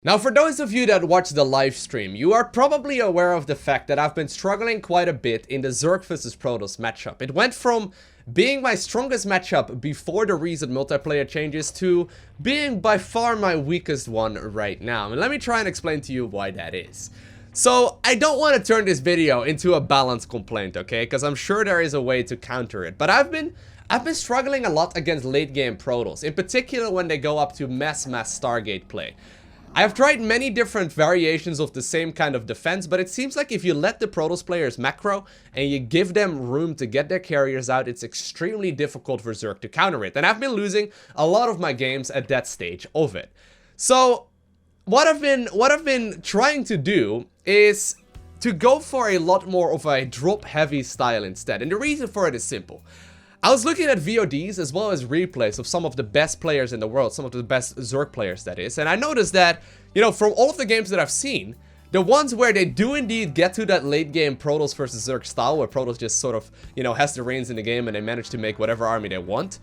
Now, for those of you that watch the live stream, you are probably aware of the fact that I've been struggling quite a bit in the Zerg vs Protoss matchup. It went from being my strongest matchup before the recent multiplayer changes to being by far my weakest one right now. And let me try and explain to you why that is. So, I don't want to turn this video into a balance complaint, okay? Because I'm sure there is a way to counter it. But I've been struggling a lot against late game Protoss, in particular when they go up to mass Stargate play. I have tried many different variations of the same kind of defense, but it seems like if you let the Protoss players macro and you give them room to get their carriers out, it's extremely difficult for Zerg to counter it. And I've been losing a lot of my games at that stage of it. So what I've been trying to do is to go for a lot more of a drop heavy style instead. And the reason for it is simple. I was looking at VODs as well as replays of some of the best players in the world, some of the best Zerg players that is, and I noticed that, you know, from all of the games that I've seen, the ones where they do indeed get to that late game Protoss versus Zerg style, where Protoss just sort of, you know, has the reins in the game and they manage to make whatever army they want,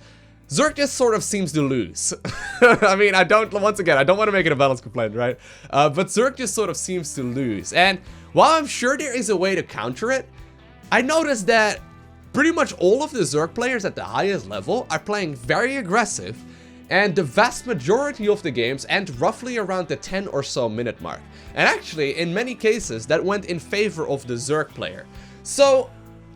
Zerg just sort of seems to lose. I mean, once again, I don't want to make it a balance complaint, right? But Zerg just sort of seems to lose, and while I'm sure there is a way to counter it, I noticed that pretty much all of the Zerg players at the highest level are playing very aggressive, and the vast majority of the games end roughly around the 10 or so minute mark. And actually, in many cases, that went in favor of the Zerg player. So,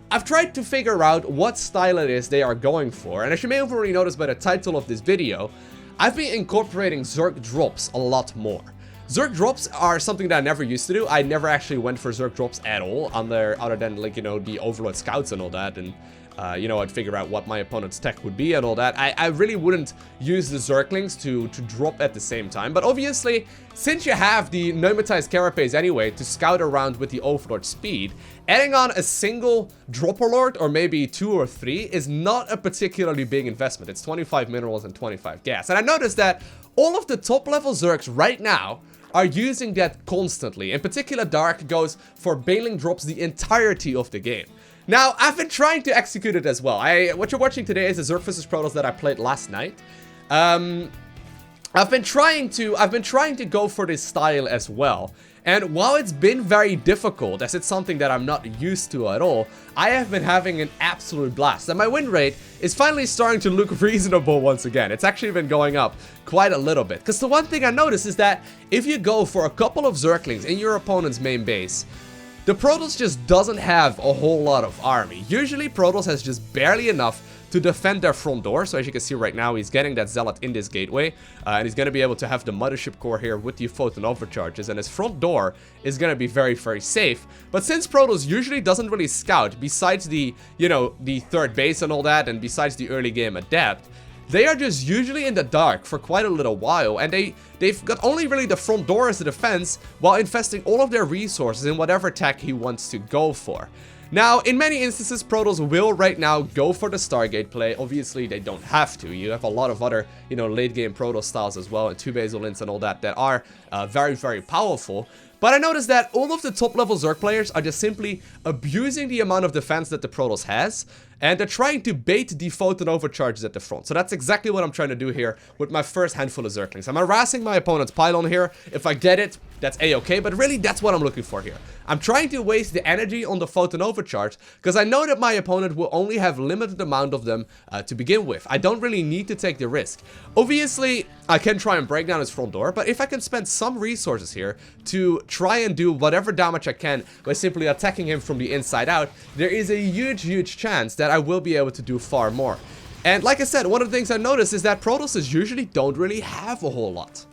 I've tried to figure out what style it is they are going for, and as you may have already noticed by the title of this video, I've been incorporating Zerg drops a lot more. Zerg drops are something that I never used to do. I never actually went for Zerg drops at all, other than, like, you know, the Overlord scouts and all that, and you know, I'd figure out what my opponent's tech would be and all that. I really wouldn't use the Zerglings to drop at the same time, but obviously, since you have the pneumatized carapace anyway to scout around with the Overlord speed, adding on a single dropper lord, or maybe 2 or 3, is not a particularly big investment. It's 25 minerals and 25 gas, and I noticed that all of the top level Zergs right now are using that constantly. In particular, Dark goes for Baneling drops the entirety of the game. Now, I've been trying to execute it as well. What you're watching today is the Zerg vs Protoss that I played last night. I've been trying to go for this style as well. And while it's been very difficult, as it's something that I'm not used to at all, I have been having an absolute blast. And my win rate is finally starting to look reasonable once again. It's actually been going up quite a little bit. Because the one thing I noticed is that if you go for a couple of Zerglings in your opponent's main base, the Protoss just doesn't have a whole lot of army. Usually Protoss has just barely enough to defend their front door. So as you can see right now, he's getting that Zealot in this gateway, and he's going to be able to have the Mothership Core here with the Photon Overcharges, and his front door is going to be very, very safe. But since Protoss usually doesn't really scout, besides the, you know, the third base and all that, and besides the early game Adept, they are just usually in the dark for quite a little while, and they've got only really the front door as a defense, while investing all of their resources in whatever tech he wants to go for. Now, in many instances, Protoss will right now go for the Stargate play. Obviously, they don't have to. You have a lot of other, you know, late game Protoss styles as well, and 2 basal links and all that are very, very powerful. But I noticed that all of the top level Zerg players are just simply abusing the amount of defense that the Protoss has, and they're trying to bait the Photon Overcharges at the front. So that's exactly what I'm trying to do here with my first handful of Zerglings. I'm harassing my opponent's pylon here. If I get it, that's a-okay, but really that's what I'm looking for here. I'm trying to waste the energy on the Photon Overcharge because I know that my opponent will only have limited amount of them to begin with. I don't really need to take the risk. Obviously, I can try and break down his front door, but if I can spend some resources here to try and do whatever damage I can by simply attacking him from the inside out, there is a huge, huge chance that I will be able to do far more. And like I said, one of the things I noticed is that Protosses usually don't really have a whole lot.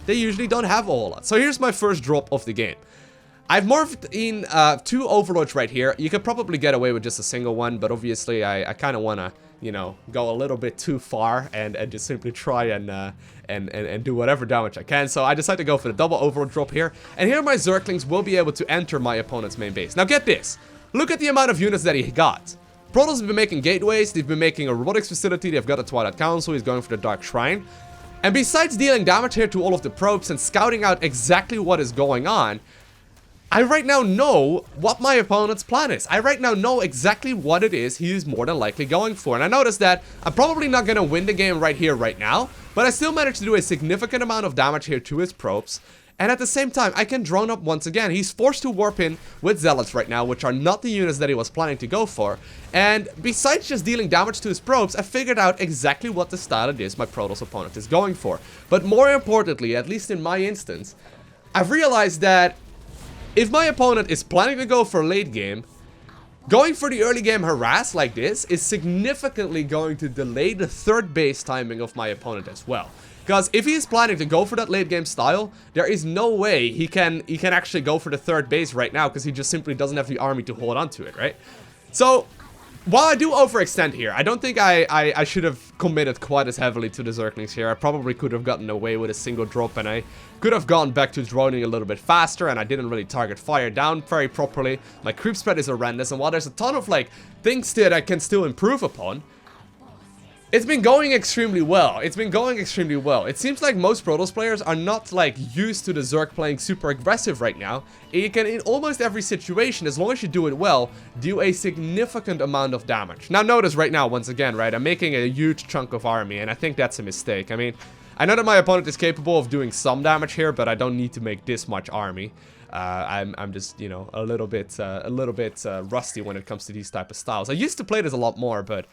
They usually don't have a whole lot. So here's my first drop of the game. I've morphed in 2 Overlords right here. You could probably get away with just a single one, but obviously I kind of want to, you know, go a little bit too far and just simply try and do whatever damage I can. So I decided to go for the double Overlord drop here. And here my Zerglings will be able to enter my opponent's main base. Now get this. Look at the amount of units that he got. Protoss have been making gateways, they've been making a robotics facility, they've got the Twilight Council, he's going for the Dark Shrine. And besides dealing damage here to all of the probes and scouting out exactly what is going on, I right now know what my opponent's plan is. I right now know exactly what it is he is more than likely going for. And I noticed that I'm probably not going to win the game right here, right now, but I still managed to do a significant amount of damage here to his probes. And at the same time, I can drone up once again. He's forced to warp in with Zealots right now, which are not the units that he was planning to go for. And besides just dealing damage to his probes, I figured out exactly what the style it is my Protoss opponent is going for. But more importantly, at least in my instance, I've realized that if my opponent is planning to go for late game, going for the early game harass like this is significantly going to delay the third base timing of my opponent as well. Because if he is planning to go for that late game style, there is no way he can actually go for the third base right now, because he just simply doesn't have the army to hold on to it, right? So, while I do overextend here, I don't think I should have committed quite as heavily to the Zerglings here. I probably could have gotten away with a single drop, and I could have gone back to droning a little bit faster, and I didn't really target fire down very properly. My creep spread is horrendous, and while there's a ton of like things that I can still improve upon, it's been going extremely well. It's been going extremely well. It seems like most Protoss players are not like used to the Zerg playing super aggressive right now. You can, in almost every situation, as long as you do it well, do a significant amount of damage. Now notice right now, once again, right, I'm making a huge chunk of army, and I think that's a mistake. I mean, I know that my opponent is capable of doing some damage here, but I don't need to make this much army. I'm just, you know, a little bit rusty when it comes to these type of styles. I used to play this a lot more, but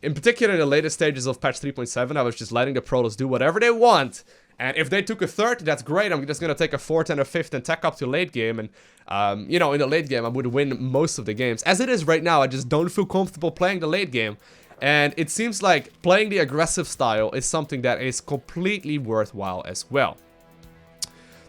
in particular, in the latest stages of patch 3.7, I was just letting the Protoss do whatever they want. And if they took a third, that's great. I'm just going to take a fourth and a fifth and tech up to late game. And, you know, in the late game, I would win most of the games. As it is right now, I just don't feel comfortable playing the late game. And it seems like playing the aggressive style is something that is completely worthwhile as well.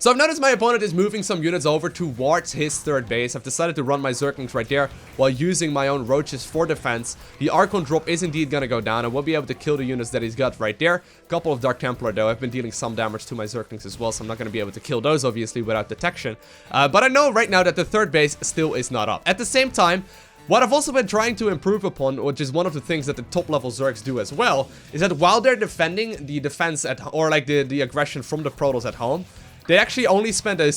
So I've noticed my opponent is moving some units over towards his third base. I've decided to run my Zerglings right there while using my own roaches for defense. The Archon drop is indeed going to go down. I will be able to kill the units that he's got right there. A couple of Dark Templar though. I've been dealing some damage to my Zerglings as well, so I'm not going to be able to kill those obviously without detection. But I know right now that the third base still is not up. At the same time, what I've also been trying to improve upon, which is one of the things that the top level Zergs do as well, is that while they're defending the defense or like the aggression from the Protoss at home, they actually only spend a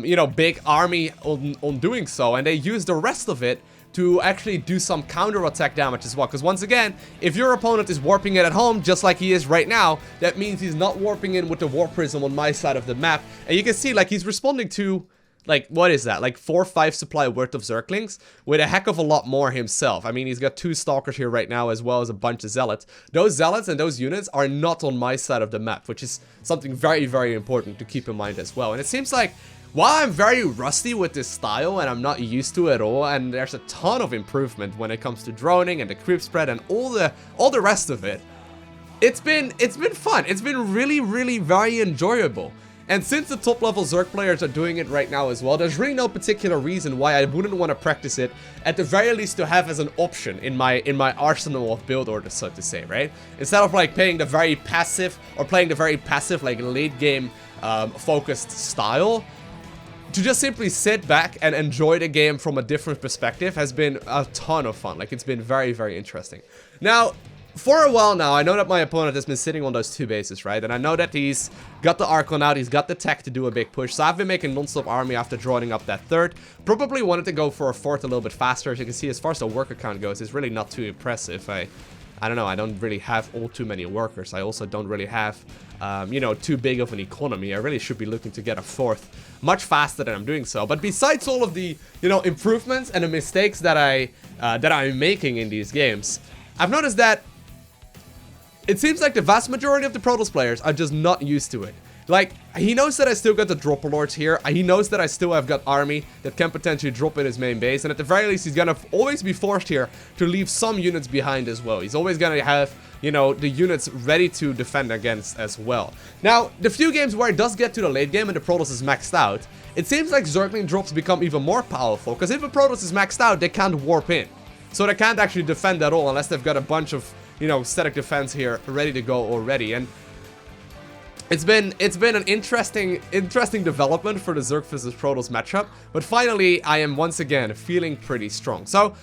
you know, big army on doing so, and they use the rest of it to actually do some counter-attack damage as well. Because once again, if your opponent is warping it at home, just like he is right now, that means he's not warping in with the Warp Prism on my side of the map. And you can see, like, he's responding to, like, what is that? Like 4 or 5 supply worth of Zerglings with a heck of a lot more himself. I mean, he's got 2 Stalkers here right now as well as a bunch of Zealots. Those Zealots and those units are not on my side of the map, which is something very, very important to keep in mind as well. And it seems like while I'm very rusty with this style and I'm not used to it at all, and there's a ton of improvement when it comes to droning and the creep spread and all the rest of it, it's been fun. It's been really, really very enjoyable. And since the top level Zerg players are doing it right now as well, there's really no particular reason why I wouldn't want to practice it, at the very least to have as an option in my arsenal of build orders, so to say, right? Instead of like playing the very passive like late game focused style, to just simply sit back and enjoy the game from a different perspective has been a ton of fun. Like, it's been very, very interesting. Now, for a while now, I know that my opponent has been sitting on those 2 bases, right? And I know that he's got the Archon out, he's got the tech to do a big push. So I've been making non-stop army after drawing up that third. Probably wanted to go for a fourth a little bit faster. As you can see, as far as the worker count goes, it's really not too impressive. I don't know, I don't really have all too many workers. I also don't really have, you know, too big of an economy. I really should be looking to get a fourth much faster than I'm doing so. But besides all of the, you know, improvements and the mistakes that I'm making in these games, I've noticed that it seems like the vast majority of the Protoss players are just not used to it. Like, he knows that I still got the Dropper Lords here. He knows that I still have got army that can potentially drop in his main base. And at the very least, he's gonna always be forced here to leave some units behind as well. He's always gonna have, you know, the units ready to defend against as well. Now, the few games where it does get to the late game and the Protoss is maxed out, it seems like Zergling drops become even more powerful. Because if a Protoss is maxed out, they can't warp in. So they can't actually defend at all unless they've got a bunch of, you know, static defense here ready to go already. And it's been an interesting development for the Zerg vs Protoss matchup, but finally I am once again feeling pretty strong. So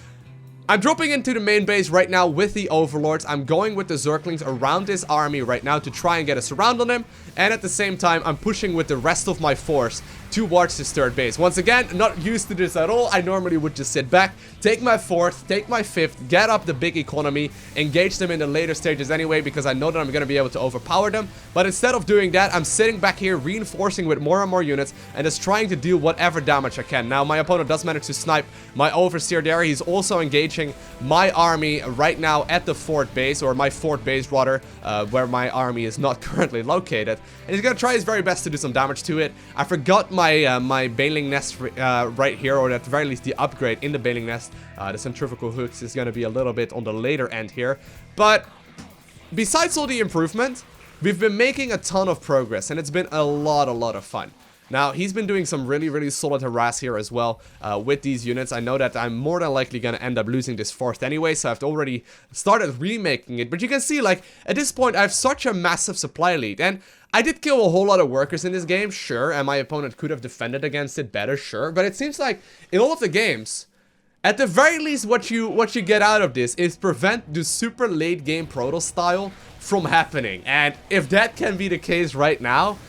I'm dropping into the main base right now with the Overlords. I'm going with the Zerglings around this army right now to try and get a surround on him. And at the same time, I'm pushing with the rest of my force towards this third base. Once again, not used to this at all. I normally would just sit back, take my fourth, take my fifth, get up the big economy, engage them in the later stages anyway, because I know that I'm going to be able to overpower them. But instead of doing that, I'm sitting back here, reinforcing with more and more units, and just trying to deal whatever damage I can. Now, my opponent does manage to snipe my overseer there. He's also engaging my army right now at the fort base, or my fort base rather, where my army is not currently located. And he's going to try his very best to do some damage to it. I forgot my my Baneling nest right here, or at the very least the upgrade in the Baneling nest. The centrifugal hooks is going to be a little bit on the later end here. But besides all the improvement, we've been making a ton of progress, and it's been a lot of fun. Now, he's been doing some really solid harass here as well with these units. I know that I'm more than likely going to end up losing this fourth anyway, so I've already started remaking it. But you can see, like, at this point, I have such a massive supply lead. And I did kill a whole lot of workers in this game, sure, and my opponent could have defended against it better, sure. But it seems like in all of the games, at the very least, what you get out of this is prevent the super late game Protoss style from happening. And if that can be the case right now,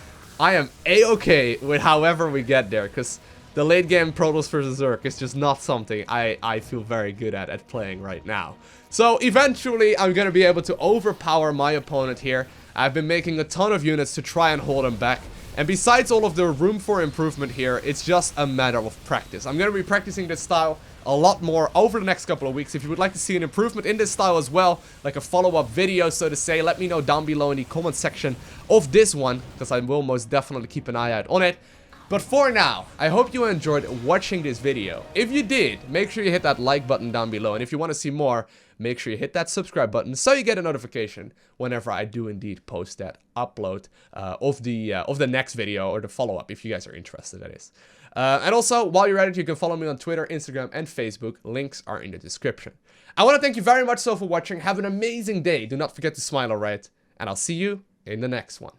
I am a-okay with however we get there, because the late game Protoss versus Zerg is just not something I feel very good at playing right now. So eventually I'm going to be able to overpower my opponent here. I've been making a ton of units to try and hold him back. And besides all of the room for improvement here, it's just a matter of practice. I'm going to be practicing this style a lot more over the next couple of weeks. If you would like to see an improvement in this style as well, like a follow-up video, so to say, let me know down below in the comment section of this one, because I will most definitely keep an eye out on it. But for now, I hope you enjoyed watching this video. If you did, make sure you hit that like button down below. And if you want to see more, make sure you hit that subscribe button so you get a notification whenever I do indeed post that upload of the next video, or the follow-up, if you guys are interested, that is. And also, while you're at it, you can follow me on Twitter, Instagram, and Facebook. Links are in the description. I want to thank you very much so for watching. Have an amazing day. Do not forget to smile, alright? And I'll see you in the next one.